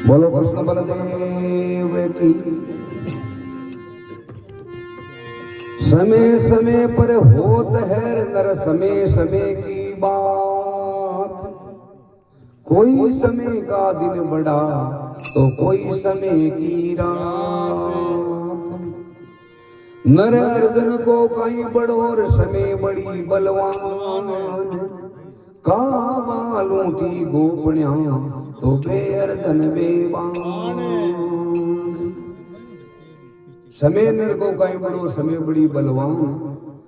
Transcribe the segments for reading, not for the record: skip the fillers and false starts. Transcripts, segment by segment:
बोलो कृष्ण बलदेव की। समय समय पर होत है नर समय समय की बात। कोई समय का दिन बड़ा तो कोई समय की रात। नर अर्जुन को कहीं बड़ोर समय बड़ी बलवान। का बालों की गोपन्या तो बेअर्दन बेवान। समय नर को कहीं बड़ो समय बड़ी बलवान।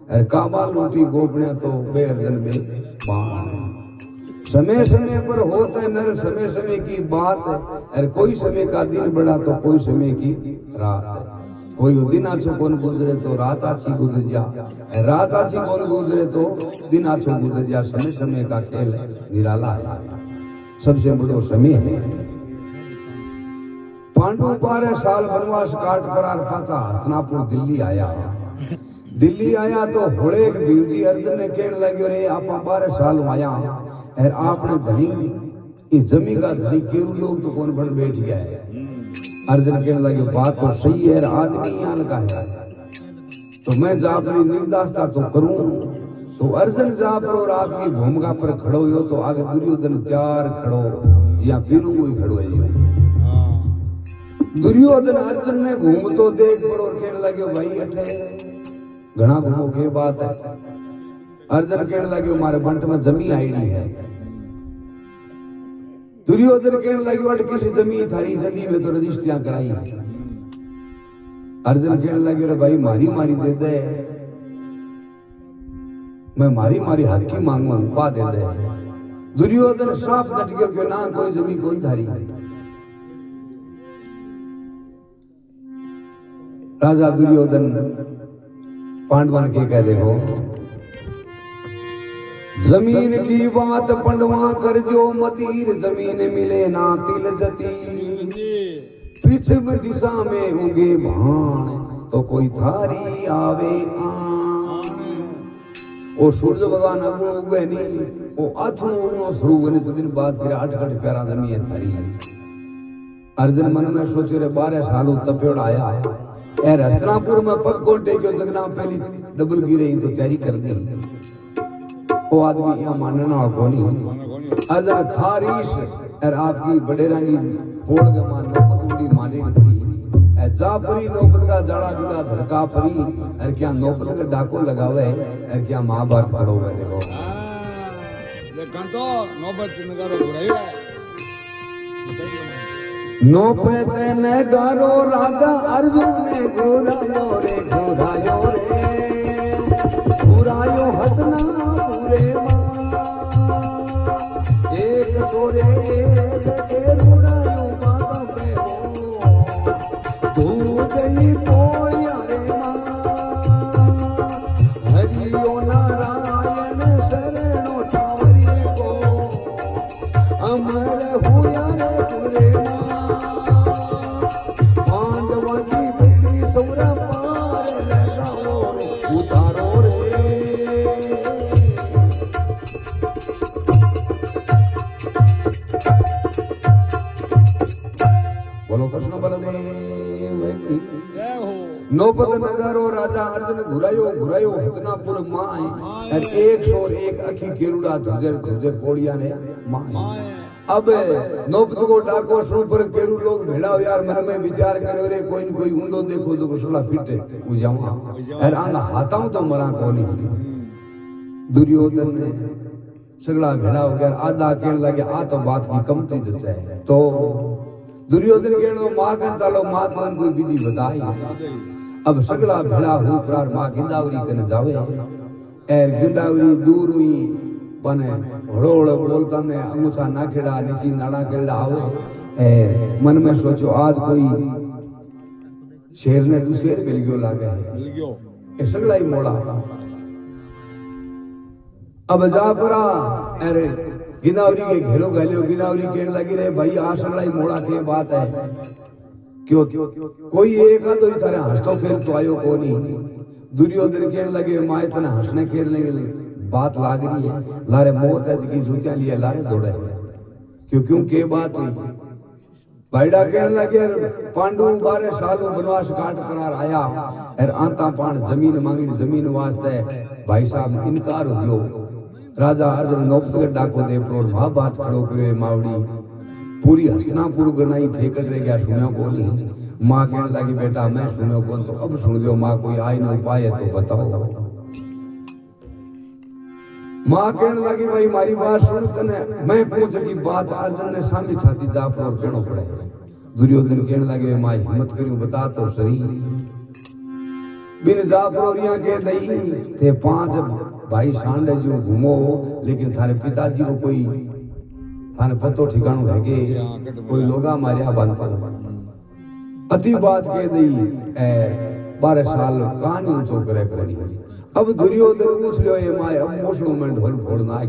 और काबा लूटी गोपन्या तो बेअर्दन बेवान। समय समय पर होता है नर समय समय की बात है। और कोई समय का दिन बड़ा तो कोई समय की रात है। कोई दिन आछो कौन गुजरे तो रात आछी गुजर जा। रात आछी कौन गुजरे तो दिन आछो गुजर जा। समय समय का खेल निराला है। सबसे बड़ो समय है। पांडु 12 साल वनवास काट करार पाचा हस्तिनापुर दिल्ली आया। दिल्ली आया तो होड़े एक बीरजी अर्जुन ने कहने लगे रे आप 12 साल आया और आपने धनी इस जमी का धनी केरू लोग तो कौन बन बैठ गया है। अर्जुन कहने लगे बात तो सही है आदमी यहाँ का है तो मैं जापरी निर्दासता तो करूं। तो अर्जुन जापर और आपकी भूमिका पर खड़ो हो तो आगे दुर्योधन त्यार खड़ो या पीलू कोई खड़ो है। दुर्योधन अर्जुन ने घूम तो देख पर और कहने लगे भाई अठे घना घूमो के बात है। अर्जुन कहने लगे हमारे बंट में जमी आईडी है। दुर्योधन कहने लगे अट किसी जमी थारी नदी में तो रजिस्ट्रियां कराई। अर्जुन कहने लगे रे भाई मारी मारी दे दे मैं मारी मारी हक की मांगू पा दे दे। दुर्योधन साफ डट गयो कि ना कोई जमी कोई थारी। राजा दुर्योधन पांडवन के कह देखो जमीन की बात पंडवा कर जो मतीर जमीन मिले ना तिल जती। पश्चिम दिशा में उगे भाण तो कोई थारी आवे आन। ओ सूरज भगवान अगुण उगे नहीं ओ अथुण उगनो शुरू होने तो दिन बाद फिर 8 प्यारा जमीन थारी। अर्जुन मन में सोचे रे 12 साल तपेड़ आया यार हस्तिनापुर में पग को टेक्यो जगना पहली डबल गिरे तो तैयारी कर दी। वो आदमी यहाँ मानना कोनी अजर खारिश और आपकी बडेरा की पोड़ के मान नौपत उड़ी माने पड़ी। जापरी नौपत का जाड़ा जुड़ा धड़का परी और क्या नौपत का डाको लगावे और क्या महाभारत खड़ो हुए देखो। देखन तो नौबत नगारो बुराई है। नौपत नगारो राजा अर्जुन ने घुरायो रे घुरायो रे घुरायो हसना पूरे एक तोरे के रुड़ायो बाबा पे हो तू गई पोया रे मां। हरियो नारायण शरणो ठावरी को अमर हुआ रे पूरे मां। पांडव की बुद्धि सौर पार लगाओ उतारो रे। नौपत नगारो राजा अर्जुन घुरायो घुरायो हस्तिनापुर माय और 101 अखी केरुड़ा धुजर धुजर पोड़िया ने माय। अब नौपत को डाको शुरू पर केरू लोग भेड़ा हो यार मन में विचार करे रे कोई न कोई ऊंडो देखो तो कुसला फिटे हो जाऊंगा और आंग हाथाऊं तो मरा कोनी। दुर्योधन ने सगला भेड़ा हो गया आधा कहने लगे आ तो बात की कमती जचा है। तो दुर्योधन कहने मां कन चलो मां तो कोई विधि बताई। अब सगला भेड़ा हो प्रार मां गिंदावरी कने जावे एर गिंदावरी दूर हुई बने हड़ोड़ बोलता ने अंगूठा नाखेड़ा नीची नाड़ा केड़ा आवे ए मन में सोचो आज कोई शेर ने दूसरे मिल गयो लागे मिल गयो ए सगला ही मोड़ा। अब जा परा अरे गिनावरी के घेरो गलियो गिनावरी कहने लगी रे भाई आ सगला ही मोड़ा के बात है क्यों कोई एक आ तो थारे हंसतो खेल तो आयो कोनी। दुर्योधन कहने लगे माए तने हंसने खेलने की बात लाग रही है लारे मौत है की जूतियां लिए लारे दौड़े क्यों क्यों के बात हुई। भाईडा कहने लगे पांडु 12 साल वनवास काट कर आया और आंता पान जमीन मांगी जमीन वास्ते भाई साहब इनकार हो गयो राजा अर्जुन नौपतगढ़ डाको दे प्रोर महाभारत खड़ो करे मावड़ी पूरी हस्तिनापुर गनाई थे कर गया सुनो को नहीं मां कहने लगी बेटा मैं सुनो कौन तो अब सुन लो मां कोई आई ना उपाय है तो बताओ मां कहने लगी भाई मारी बात सुन तने मैं कुछ की बात अर्जुन ने सामने छाती जा पर कहनो पड़े दुर्योधन कहने लगे मां हिम्मत करियो बता तो सही बिन जा परोरिया के दई थे 5 भाई सांडे जो घूमो लेकिन थारे पिताजी को कोई थाने पतो ठिकानो है के कोई लोगा मारिया बनता अति बात के दई 12 साल कहानी ऊंचो करे करी अब दुर्योधन पूछ लियो ये माय अब मोशनो में ढोल फोड़ना है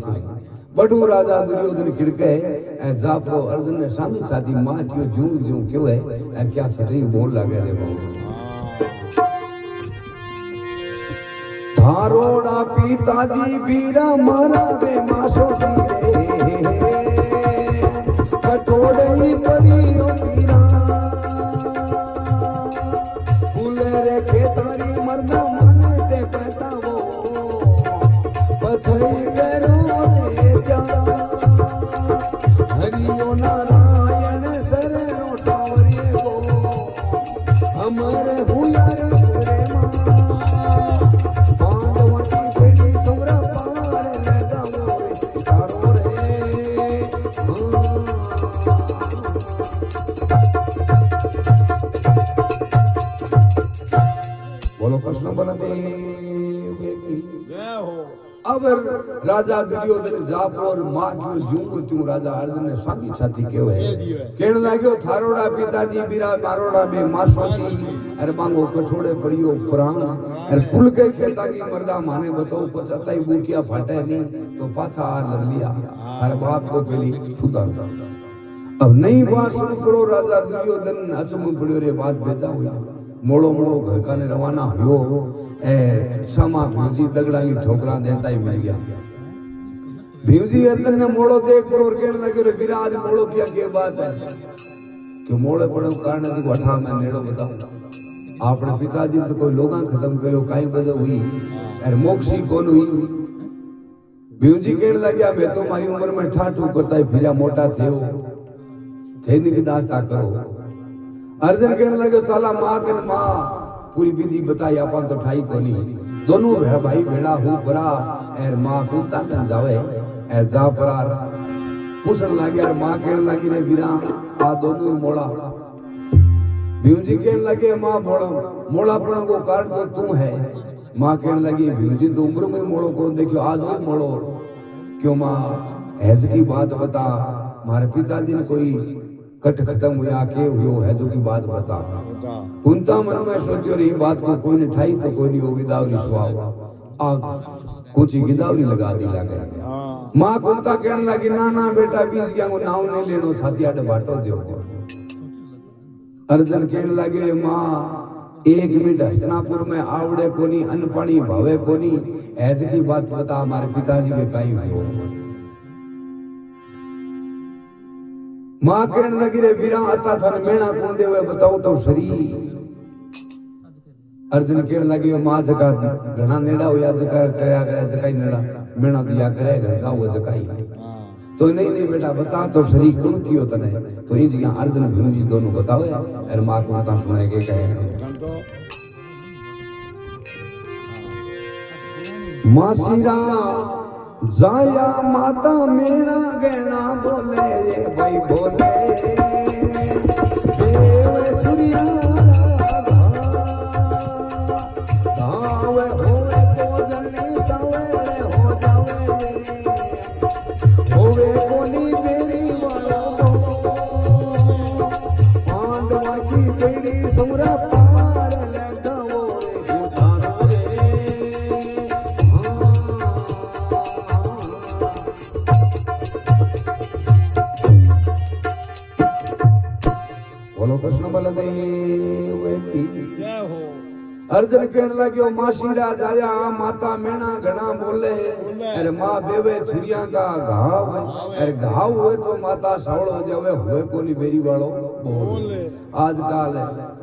बड़ू राजा दुर्योधन खिड़के जापो अर्जुन ने सामी साथी मां क्यों जूं जूं क्यों है और क्या छतरी बोल लगे रे बाबू धारोड़ा पिताजी बीरा मारा वे मासो रे कटोड़े पड़ी ओ बीरा फूले रे खेतारी मरना मानते पतावो पथई करो दे जा हरिओ नारायण शरणो टावरे को हमर हुयार रे अब राजा दुर्योधन जाप और मां क्यों जूंग त्यों राजा अर्जुन ने सामी छाती क्यों है कहने लागो थारोड़ा पिताजी बीरा मारोड़ा बे मासोती अरे मांगो कठोड़े पड़ियो पुराण अरे कुल के खेता की मर्दा माने बताओ पचता ही बुकिया फाटे नहीं तो पाछा आ लग लिया अरे बाप को पहली सुधार अब नई बात सुन पड़ो राजा दुर्योधन अचम पड़ियो रे बात भेजा हुई मोड़ो मोड़ो घर का ने रवाना हुयो क्षमा भीमजी दगड़ा की ठोकरा देता ही मिल गया भीमजी अर्जुन ने मोड़ो देख पर और कहने लगे रे विराज मोड़ो क्या के बात है कि मोड़े पड़ो कारण की वठा मैं नेड़ो बताऊं आपने पिताजी तो कोई लोगा खत्म करो काई वजह हुई और मोक्षी कौन हुई भीमजी कहने लगे मैं तो मारी उम्र में ठाठू करता है फिर मोटा थे थे की दास्ता करो अर्जुन कहने लगे साला मां के मां पूरी विधि बताई अपन तो ठाई कोनी दोनों भाई भेड़ा हो परा एर मां कुत्ता कन जावे ए जा परार पूछन लागे यार मां कहने लगी रे वीरा आ दोनों मोड़ा भीमजी कहने लगे मां मोड़ा पण को कारण तो तू है मां कहने लगी भीमजी तो उम्र में मोड़ो कौन देखियो आज ही मोड़ो क्यों मां हैज की बात बता मारे पिताजी ने कोई कट खत्म हुआ के हुयो है जो की बात बता कुंता मन में सोचो रही बात को कोई ने ठाई तो कोई नहीं होगी दावरी सुहाव आ कुछ गिदावरी लगा दी लागे मां कुंता कहने लगी ना ना बेटा बीज गया को नाव नहीं लेनो छाती आटे बाटो दियो अर्जुन कहने लगे मां 1 मिनट हस्तिनापुर में आवड़े कोनी अन्न पानी भावे कोनी ऐज की बात बता हमारे पिताजी के काई हुयो मां कहने लगी रे वीरा आता था मेणा कौन दे हुए बताओ तो सरी अर्जुन कहने लगी मां जका घना नेड़ा होया जका करया करे जकाई नेड़ा मेणा दिया करे घर का वो जकाई तो नहीं बेटा बता तो सरी कौन कियो तने तो ई जगह अर्जुन भीम जी दोनों बताओ और मां को बता सुने के कहे मासीरा जाया माता मेरा गहना बोले ये भाई बोले देव सूर्या धावे होवे तो जनी तावे हो जावे होवे कोनी मेरी वाला पांडवा की बेड़ी सुरा पार लगाओ अर्जुन कहने लगे मासी राज आया माता मैना घना बोले अरे माँ बेवे छुरिया का घाव अरे घाव हुए तो माता सवड़ हो जावे हुए को नहीं बेरी वालों बोले आजकल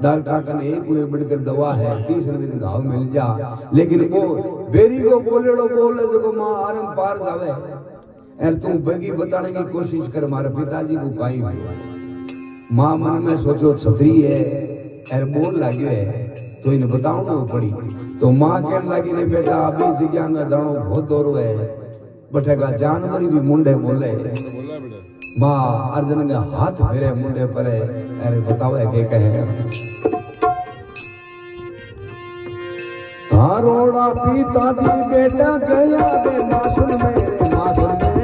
डॉक्टर का एक हुए बढ़कर दवा है तीसरे दिन घाव मिल जा लेकिन वो बेरी को बोलेड़ो बोले जो माँ आरम पार जावे अरे तू बगी बताने की कोशिश कर मारे पिताजी को काई हुई माँ मन में सोचो छतरी है अरे बोल लगे है तो इन्हें बताऊंगा पड़ी तो माँ कहने लगी रे बेटा अभी जगह में जानो बहुत दौर है बैठेगा जानवर भी मुंडे बोले माँ अर्जुन का हाथ फेरे मुंडे पर अरे बताओ के कहे थारोड़ा पिताजी बेटा गया बे मासुल मेरे मासुल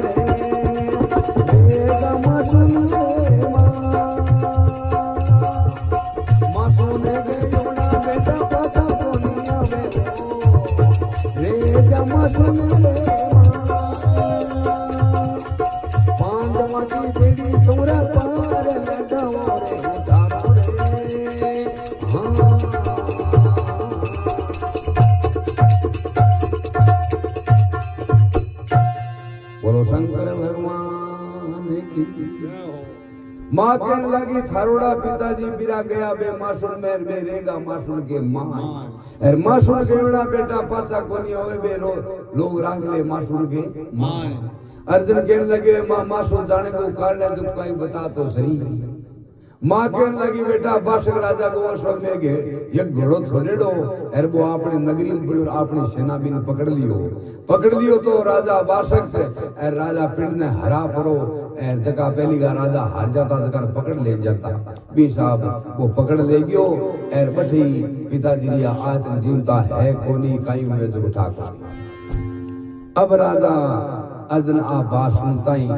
माँ कहने लगी थारोड़ा पिताजी बिरा गया बे मासुल मेर बे रेगा मासुल के माँ और मासुल के बड़ा बेटा पाचा कोनी होवे बे लोग राग ले मासुल के माँ अर्जुन कहने लगे माँ मासुल जाने को कारण है तो कहीं बता तो सही माँ कहने लगी बेटा बाशक राजा को अश्व में के एक घोड़ो छोड़ेड़ो और वो अपने नगरी में पड़ी और अपनी सेना भी पकड़ लियो तो राजा बाशक और राजा पिंड ने हरा परो जगह पहली का राजा हार जाता जगह पकड़ ले जाता भी साहब वो पकड़ ले गयो और बठी पिताजी रिया आज जीवता है कोनी काई में जो ठाकुर अब राजा अर्जुन आ बात सुनता ही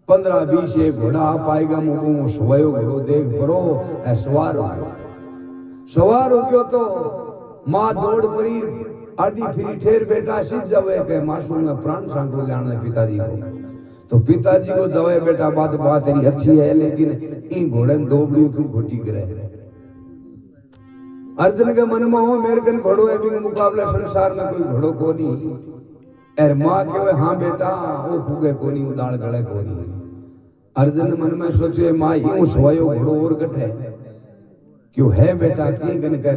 15-20 एक घोड़ा आ पाएगा मुझको सोयो घोड़ो देख परो सवार हो गयो तो माँ दौड़ पड़ी आडी फिरी ठेर बेटा सिद्ध जावे के मासूम में प्राण सांको जाने पिताजी को तो पिताजी को जावे बेटा बात तेरी अच्छी है लेकिन इन घोड़े दोबड़ियों क्यों खोटी करे अर्जुन के मन में हो मेरे कन घोड़ो है भी मुकाबला संसार में कोई घोड़ो को नहीं एर माँ के हाँ बेटा वो फूगे को नहीं उदाड़ गले को नहीं अर्जुन मन में सोचे माँ यूं सोयो घोड़ो और गठे क्यों है बेटा की कन कह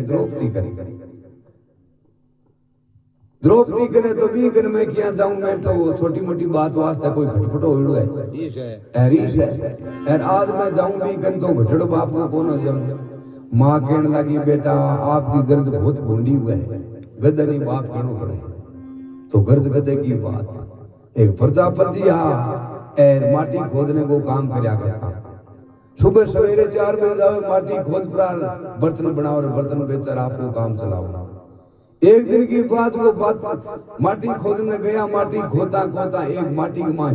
द्रौपदी करे तो भी कर मैं किया जाऊं मैं तो छोटी मोटी बात वास्ते कोई खटपटो होड़ो है रीस है और आज मैं जाऊं भी कन तो घटड़ो बाप को कौन जम माँ कहने लगी बेटा आपकी गर्द बहुत भूंडी हुई है गद्दा नहीं बाप कहनो पड़े तो गर्द गद्दे की बात एक प्रजापति और माटी खोदने को काम करया करता सुबह सवेरे 4 बजे जाओ माटी खोद पर बर्तन बनाओ और बर्तन बेचकर आपको काम चलाओ एक दिन की बात वो बात माटी खोदने गया माटी खोता खोता एक माटी के माँ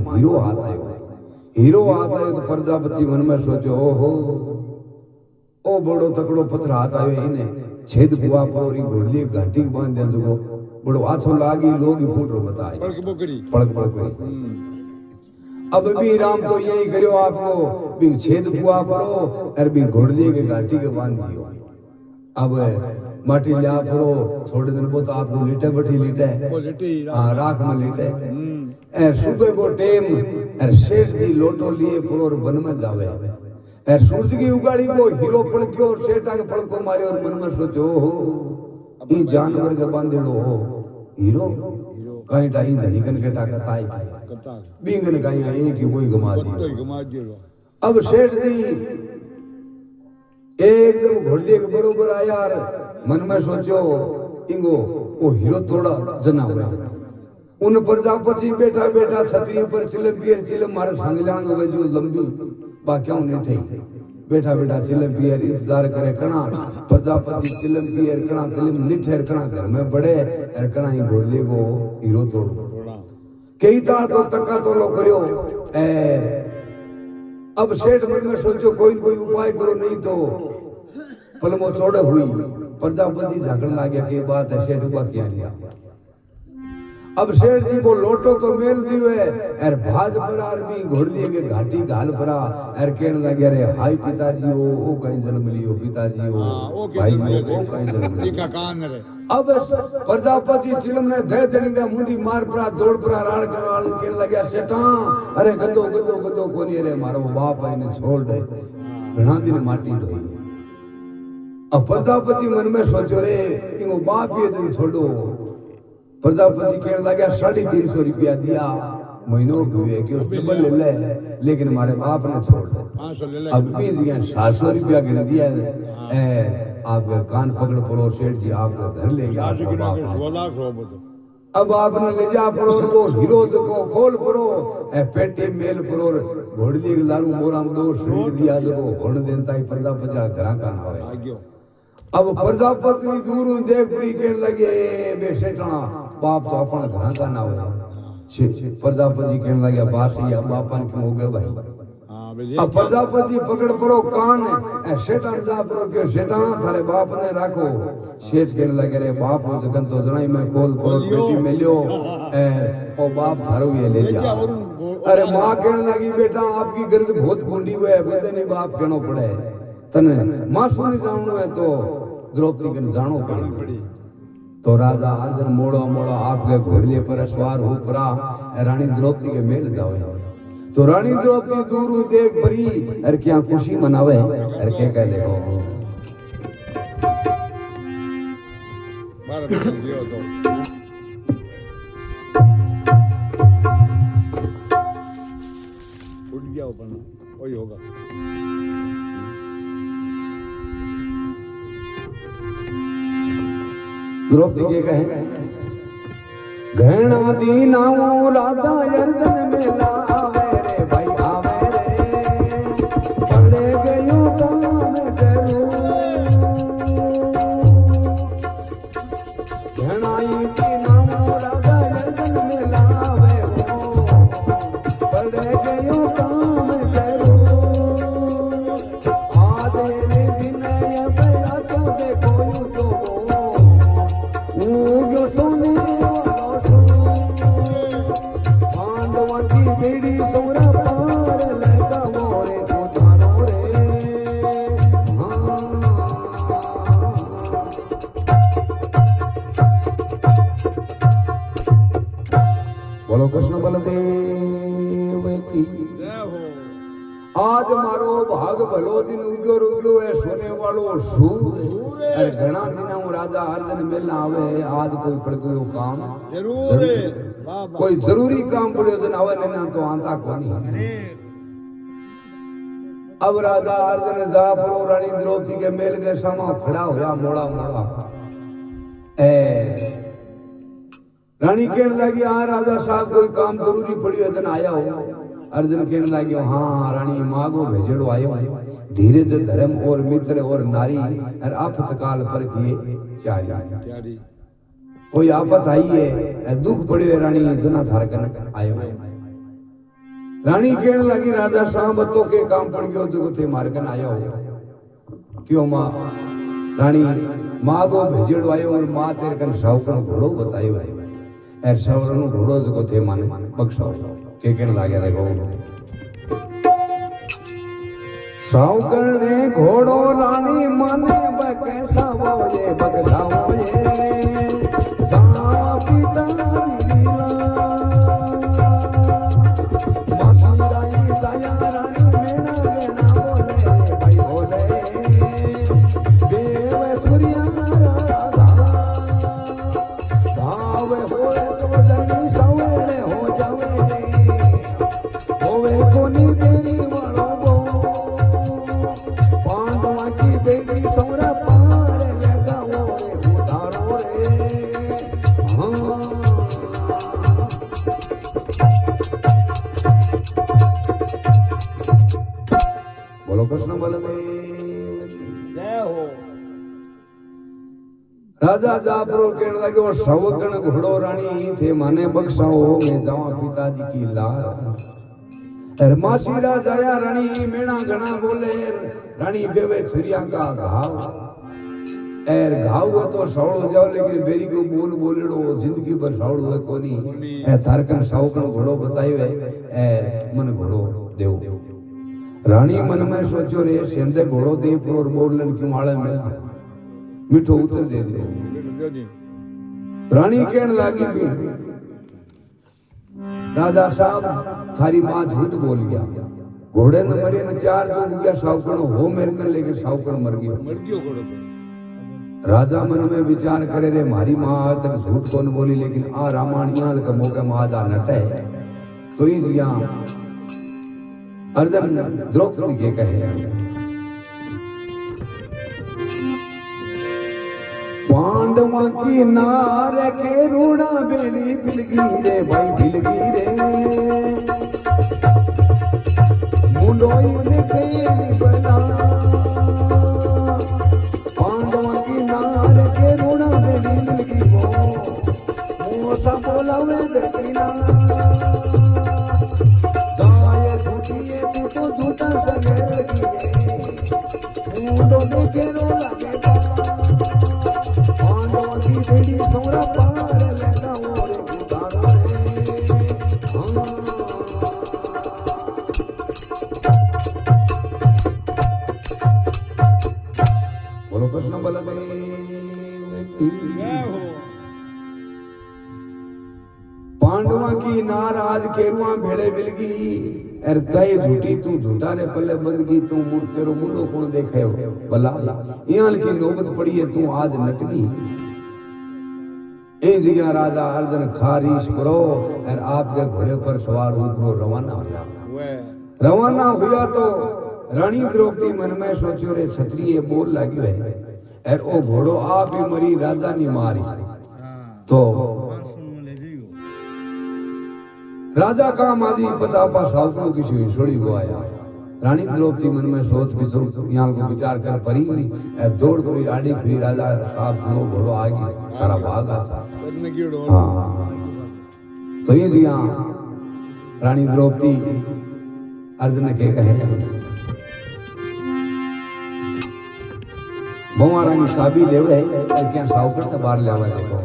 हीरो आता है तो प्रजापति मन में सोचो ओहो ओ बड़ो तकड़ो पत्थर आता है इन्हें छेद बुआ पर घोड़ली घाटी बांध दे जो बड़ो आछो लागी लोग ही फूट रो बताए पड़क बोकरी अब भी राम तो यही करो आपको भी छेद बुआ परो और भी घोड़ली के घाटी के बांध दियो अब माटी लिया परो थोड़े दिन को तो आपको लीटे बठी लीटे राख में लीटे और सुबह को टेम और सेठ जी लोटो लिए परो और वन में जावे और सूरज की उगाड़ी को हीरो पड़क्यो और सेठा के पड़को मारे और मन में सोचो हो ई जानवर के बांधेड़ो हो हीरो कहीं टाइम धनिकन के ताकत आई बींगन कहीं एक ही कोई गमा दियो अब सेठ जी एकदम घोड़िए के बरोबर आया यार मन में सोचो इंगो वो हीरो थोड़ा जना हुआ उन प्रजापति बेटा बेटा छतरी पर चिलम पियर चिलम मारे सांगलांग वे जो लंबी बाक्यां ने ठई बेटा बेटा चिलम पियर इंतजार करे कणा प्रजापति चिलम पियर कणा चिलम निठेर कणा घर में बड़े और कणा ही घोड़िए को हीरो तोड़ कई तार तो तक्का तोलो करियो अब सेठ मन में सोचो कोई उपाय करो नहीं तो पलमो चौड़े हुई प्रजापति झाकड़ ला गया के बात है सेठ हुआ क्या लिया अब सेठ जी वो लोटो तो मेल दियो है और भाज पर आरबी घोड़ली के घाटी घाल परा और कहने लगे अरे हाय पिताजी ओ कहीं जन्म लियो पिताजी ओ भाई ओ कहीं जन्म लियो का कान रे अब प्रजापति चिलम ने दे देने का मुंडी मार परा दौड़ परा राड़ के वाल कहने लगे सेठा अरे गदो गदो गदो कोनी रे मारो बाप आईने छोड़ दे घणा दिन माटी ढोई अब प्रजापति मन में सोचो रे इनको बाप ये दिन छोड़ो प्रजापति कहने लगा 350 रुपया दिया महीनों हुए कि उसने डबल ले ले लेकिन हमारे बाप ने छोड़ दे 500 ले ले अब भी दिया 700 रुपया गिन दिया आपका कान पकड़ पड़ो सेठ जी आपका घर ले गया 16 लाख रो तो अब आपने ले जा पड़ो वो हीरो को खोल पड़ो पेटी मेल पड़ो घोड़ली के लारू मोराम दो शरीर दिया जो घोड़ देता ही प्रजापति घरा का ना आ गयो अब प्रजापति दूर देख पड़ी कहने लगे बे सेठा बाप तो अपन घरा का ना हो प्रजापति कहने लगे बास ही अब बापन क्यों हो गए भाई अब प्रजापति पकड़ पड़ो कान सेठा जा पड़ो के सेठा थारे बाप ने राखो सेठ कहने लगे रे बाप हो जगन तो जनाई में खोल पड़ो पेटी में लियो ओ बाप थारो ये ले जा अरे मां कहने लगी बेटा आपकी गर्द बहुत कुंडी हुए बदे नहीं बाप कहनो पड़े तने मासू ने जानो है तो द्रौपदी के जानो पड़ी तो राजा अर्जुन मोड़ो मोड़ो आपके घोड़े पर सवार हो परा रानी द्रौपदी के मेल जावे तो रानी द्रौपदी दूर देख परी अरे क्या खुशी मनावे अरे क्या कह देखो भारत में दियो तो उठ गया ऊपर वही होगा द्रौपदी के कहे घना दीनाओ राधा अर्जुन मेला आवे रे भाई आवे रे पड़े गयो काम करू घना दीनाओ राधा अर्जुन मेला आवे हो पड़े गयो काम करू आज रे दिन ये बया तो देखो तो जो सोने वाला पांडवा की बेड़ी तोरा पार लगा मोरे तो जानो रे बोलो कृष्ण बलदेव की जय हो आज मारो भाग भलो दिन उग्यो रुग्यो है सोने वालो सूर अरे घना दिन हूँ राजा अर्जुन मिलना आवे आज कोई पड़ गयो काम जरूर है वाह कोई जरूरी काम पड़ियो जन आवे लेना तो आंता कोनी अरे अब राजा अर्जुन जा परो रानी द्रौपदी के मेल के सामा खड़ा होया मोड़ा मोड़ा रानी कहने लगी हाँ राजा साहब कोई काम जरूरी पड़ियो जन आया हो अर्जुन कहने लगे हाँ रानी मागो भेजड़ो आयो धीरज धर्म और मित्र और नारी और आफत काल पर किए चारी कोई आफत आई है दुख पड़े रानी जना थार कन आयो रानी कहने लगी राजा साहब तो के काम पड़ गयो जो थे मार कन आयो क्यों मां रानी मागो भेजड़ो आयो और मां तेरे कन सावकन घोड़ो बतायो है सावकन घोड़ो जो थे माने बख्शाओ के कहने लगे देखो सावकर ने घोड़ो रानी माने कैसा बोले बगलाओ ये पिता लीला मासूराई दया रानी मेना लेना बोले भाई बोले देव सूर्या राधा भाव होए तो जनी सवेले हो जावे होवे कोनी तेरी वालो पांडवा की बेटी सौरा पार लगाओ रे उतारो रे बोलो कृष्ण बलदेव जय हो राजा जापरो कहने लगे और सवकण घोड़ो रानी थे माने बख्शाओ मैं जावा पिताजी की लार मासी राजा रानी मेणा घना बोले रानी बेवे छुरिया का घाव एर घाव हो तो सावड़ हो जाओ लेकिन बेरी को बोल बोलेड़ो जिंदगी भर सावड़ हुए कोनी ए थारकन सावकन घोड़ो बतायो है एर मन घोड़ो देव रानी मन में सोचो रे सेंदे घोड़ो दे पर बोलन क्यों आले में मीठो उतर दे दे रानी कहने लगी भी राजा साहब थारी मां झूठ बोल गया घोड़े ने मरे न 4 जो गया सावकन हो मेरे कर लेके सावकन मर गयो घोड़ो तो राजा मन में विचार करे रे मारी मां आज तक झूठ कौन बोली लेकिन आ रामायण का मौका मादा नटे तो ही दिया अर्जुन द्रौपदी के कहे पांडवा की नार के रूड़ा बेली बिलगी रे भाई बिलगी रे मुंडोई ने खेली बला पांडवा की नार के रूड़ा बेली बिलगी वो मोसा बोला वे देखिना गाय झूठिए तू तो झूठा सगेर की मुंडो ने के रो लगे बेड़ी सोरा पार लेना और उतारा बोलो कृष्ण बलदेव की पांडवा की नाराज केरुआ भेड़े मिलगी एर तय झूठी तू झूठा ने पल्ले बंद की तू तेरो मुंडो कौन देखे हो भला यहाँ की नौबत पड़ी है तू आज नटगी ए दिया राजा अर्जुन खारिश करो और आपके घोड़े पर सवार होकर रवाना हुआ रवाना हुआ तो रानी द्रौपदी मन में सोचो रे क्षत्रिय बोल लगी है और ओ घोड़ो आप ही मरी राजा ने मारी तो राजा का माजी पचापा सावकों की छोड़ी वो आया रानी द्रौपदी मन में सोच विचो यहाँ को विचार कर परी दौड़ पूरी आड़ी फिरी राजा साहब सुनो घोड़ो आ गई सारा भाग आता हाँ तो ये दिया रानी द्रौपदी अर्जुन के कहे बहुआ रानी साबी लेवे क्या सावकर तो बाहर लेवा देखो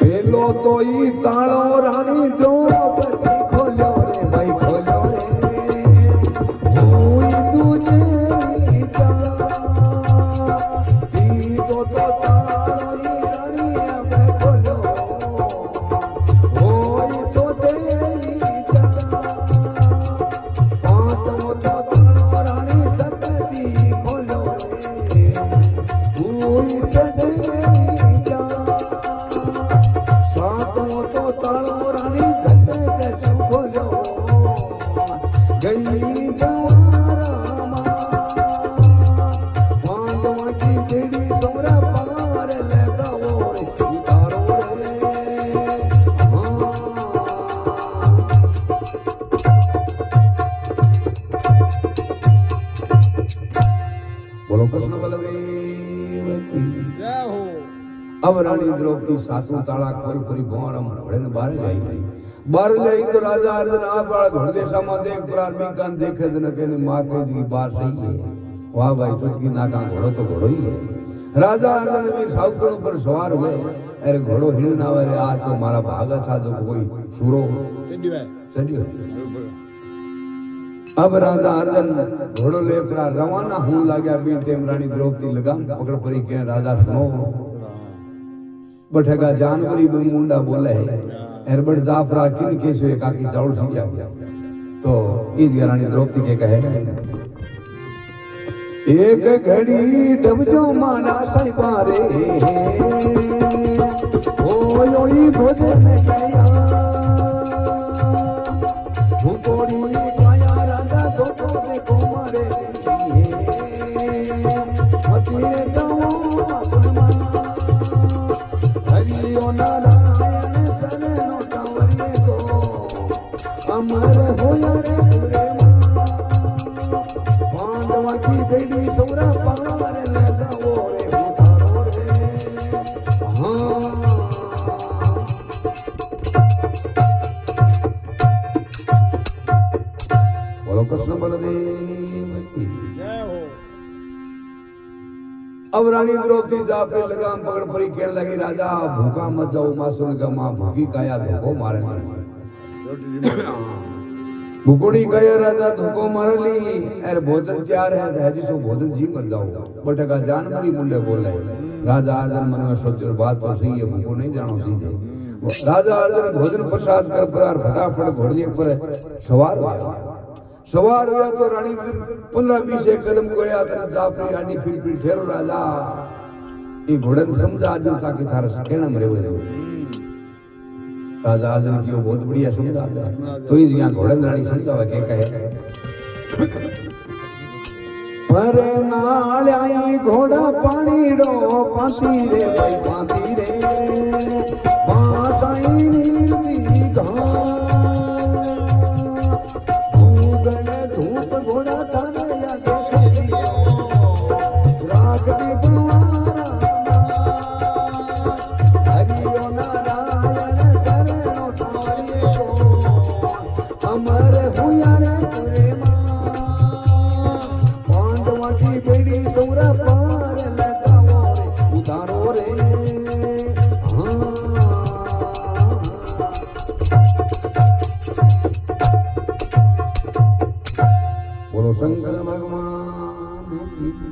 पेलो तो ई तालो रानी द्रौपदी खोलो रे भाई खोलो रे कोई तुझे नीचा ती तो तालो ई रानी अब खोलो कोई तो तेरी नीचा पांचों तो तालो रानी सकती खोलो रे कोई तो तेरी नीचा सातों तो तालो रानी सकते खोलो गई अब रानी द्रौपदी सातों ताला खोल परी भौरम घोड़े ने बाहर ले तो राजा अर्जुन आप वाला घोड़े के सामा देख प्रारंभिक कान देखे न कहने मां की बात सही है वाह भाई तुझकी नाका घोड़ो तो घोड़ो ही है राजा अर्जुन भी सावकों पर सवार हुए अरे घोड़ो हिल ना वे आज तो मारा भाग अच्छा जो कोई सूरो चढ़ियो अब राजा अर्जुन घोड़ो ले पर रवाना होने लगा भी टेम रानी द्रौपदी लगाम पकड़ परी के राजा सुनो बठेगा जानवरी में मुंडा बोले है एरबड़ जाफरा किन के से काकी चावल सीखा गया तो ई रानी द्रौपदी के कहे एक घड़ी डबजो मारा सही पारे ओ योई भोजन में गया भूकोड़ी काया राजा धोको देखो मारे मतीरे गाओ अपना हरिओ नारायण शरणो कांवरिए को अमर होया रे पूरे पांडवा की बेड़ी सोरा पार लगाओ रे उतारो रे बोलो कृष्ण बलदेव की जय हो अब रानी द्रौपदी जापरी लगाम पकड़ पड़ी कहने लगी राजा भूखा मत जाओ मां सुन का मां भूखी काया धोखो मारे भूखोड़ी कहे राजा धोखो मार ली अरे भोजन तैयार है जिसको भोजन जी मत जाओ बटका जानवरी मुंडे बोले राजा अर्जुन मन में सोचो बात तो सही है भूखो नहीं जानो सीधे राजा अर्जुन भोजन प्रसाद कर पर फटाफट घोड़े पर सवार हुआ तो रानी 15-20 कदम गोया तर जापरी आडी फिर ठेरो राजा ये घोड़न समझा दो ताकि थारा कहना मरे हुए राजा अर्जुन की बहुत बढ़िया समझा दे तो ही यहाँ घोड़न रानी समझावा के कहे पर नाल आई घोड़ा पानी डो पाती रे भाई पाती रे पाताई नीर दी घास धूप घोड़ा थाने या देखियो राग दी बुआरा हरियो नारायण शरणो थारियो अमर हुया रे तुरे मां पांडवा की बेड़ी तोरा पार लगाओ रे उतारो रे शंकर भगवान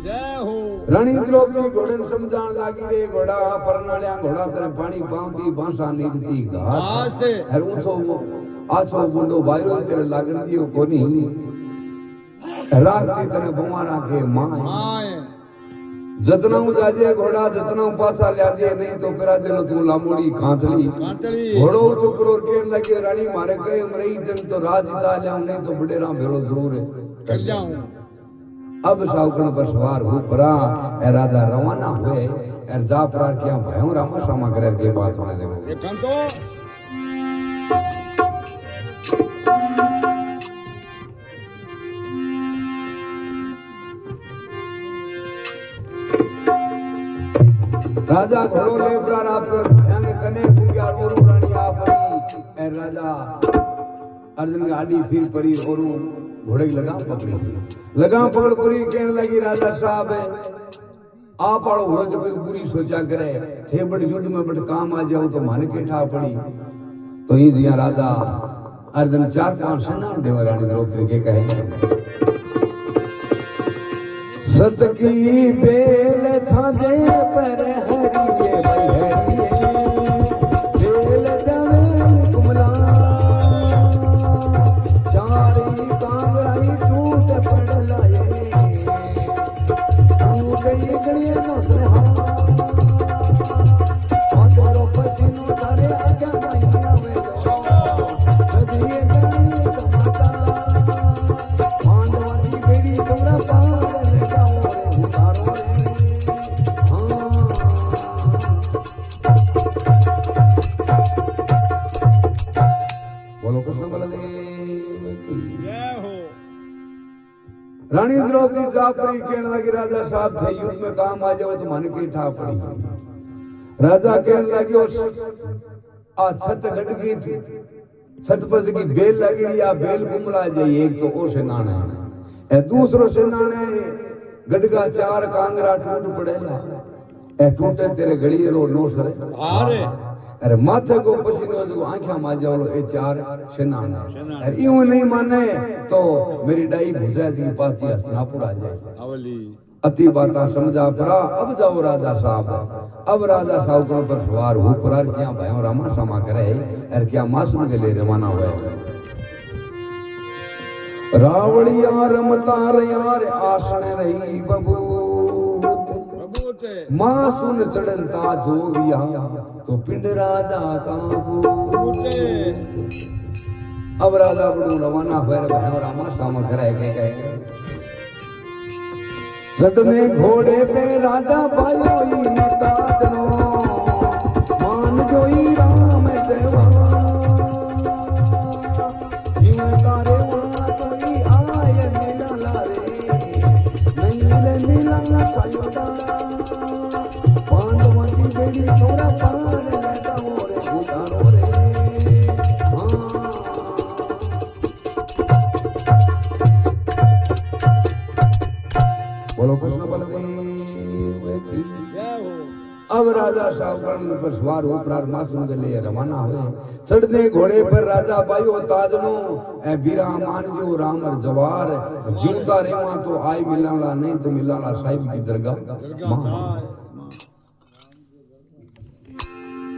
जय हो रानी द्रौपदी घोड़न समझान लागी रे घोड़ा परनाळ्या घोड़ा तेरे पानी पावती बांसा नींदती घास है ऊंचो आछो गुंडो बायरो तेरे लागण दियो कोनी राखती तने बमारा के माय जतना जाजे घोड़ा जतना पाछा ल्याजे नहीं तो पेरा देलो तू लामोड़ी कांचली घोड़ो तो करोर के लगे रानी मारे गए मरई दिन तो राजदा ल्या नहीं तो बडेरा भेरो जरूर है कर जाऊं अब सावकण पर सवार हो परा ए राजा रवाना हुए ए जापरार क्या भयो रामा सामा करे के बात होने देखो ये कंतो राजा घोड़ो ले प्रार आप कर भयंग कने कुया ओरू रानी आप ए राजा अर्जुन की आड़ी फिर परी ओरू घोड़े की लगाम पकड़ पड़ी कहने लगी राजा साहब आप आड़ो घोड़े से कोई बुरी सोचा करे थे बट युद्ध में बट काम आ जाओ तो मन के ठा पड़ी तो ही दिया राजा अर्जुन 4-5 सेना देव रानी द्रौपदी के कहे सत की बेल छाजे पर हरिये भाई हरिये बेल जवेल कुमला चारी कांगड़ाई टूट पड़ लाए टूट गई गलियां नौसरे हाथों पसीनों तारे आजा माइया में कदिए गई समाता पांडवा की बेड़ी तोरा पार ले जाओ रे उतारो रे बोलो कृष्ण बलदेव की जय हो रानी द्रौपदी जापरी कहने लगी राजा साहब थे युद्ध में काम आ जाओ तो मन की ठा पड़ी राजा कहने लगे उस आ छत घट गई थी छत पर की बेल लगी या बेल गुमला जाई एक तो ओ सेनान है ए दूसरो सेनान है गडगा 4 कांगरा टूट पड़ेला ए टूटे तेरे गड़िए रो नोसरे अरे अरे माथे को पसीनो जो आंखा मा जाओ ए 4 सेनान है अरे यूं नहीं माने तो मेरी डाई भुजा दी पाती हस्तिनापुर आ जाए अवली अति बाता समझा परा अब जाओ राजा साहब अब राजा साहब पर सवार हो परार क्या भयो रामा सामा करे और क्या मासूम के लिए रवाना हुए रावड़िया रमतार यार आसन रही बबूत मासून चढ़नता जो विया तो पिंड राजा काबू अब राजा बड़ू रवाना हुए भयो रामा सामा करे के कहे सद में घोड़े पे राजा पायो तादनो मान जोई राम देवा जीव तारे वहां कोई आय नीला लारे नहीं नीला सायोदा पांडवा की बेड़ी थोड़ा पार लेता हो रे उतारो रे बोलो कृष्ण बलदेव राजा सावकरण पर सवार हो प्रार मासू के लिए रवाना हुए। चढ़ने घोड़े पर राजा बायो ताजनो ए बीरा मान जो रामर जवार जीवता रेवा तो आई मिलाला नहीं तो मिलाला साहिब की दरगाह।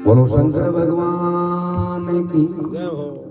बोलो शंकर भगवान की जय हो।